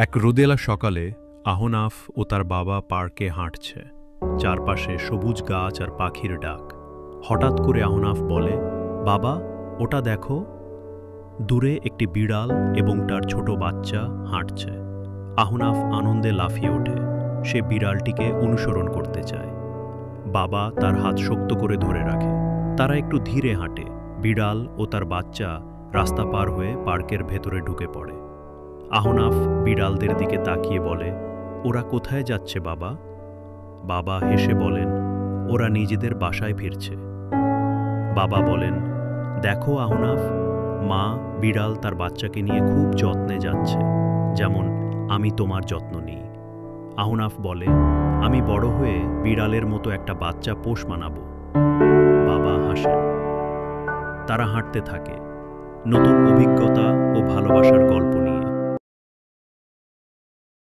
এক রোদেলা সকালে আহনাফ ও তার বাবা পার্কে হাঁটছে। চারপাশে সবুজ গাছ আর পাখির ডাক। হঠাৎ করে আহনাফ বলে, বাবা, ওটা দেখো। দূরে একটি বিড়াল এবং তার ছোট বাচ্চা হাঁটছে। আহনাফ আনন্দে লাফিয়ে ওঠে। সে বিড়ালটিকে অনুসরণ করতে চায়। বাবা তার হাত শক্ত করে ধরে রাখে। তারা একটু ধীরে হাঁটে। বিড়াল ও তার বাচ্চা রাস্তা পার হয়ে পার্কের ভেতরে ঢুকে পড়ে। আহনাফ বিড়ালদের দিকে তাকিয়ে বলে, ওরা কোথায় যাচ্ছে বাবা? বাবা হেসে বলেন, ওরা নিজেদের বাসায় ফিরছে। বাবা বলেন, দেখো আহনাফ, মা বিড়াল তার বাচ্চাকে নিয়ে খুব যত্নে যাচ্ছে, যেমন আমি তোমার যত্ন নিই। আহনাফ বলে, আমি বড় হয়ে বিড়ালের মতো একটা বাচ্চা পোষ মানাবো। বাবা হাসেন। তারা হাঁটতে থাকে। নতুন অভিজ্ঞতা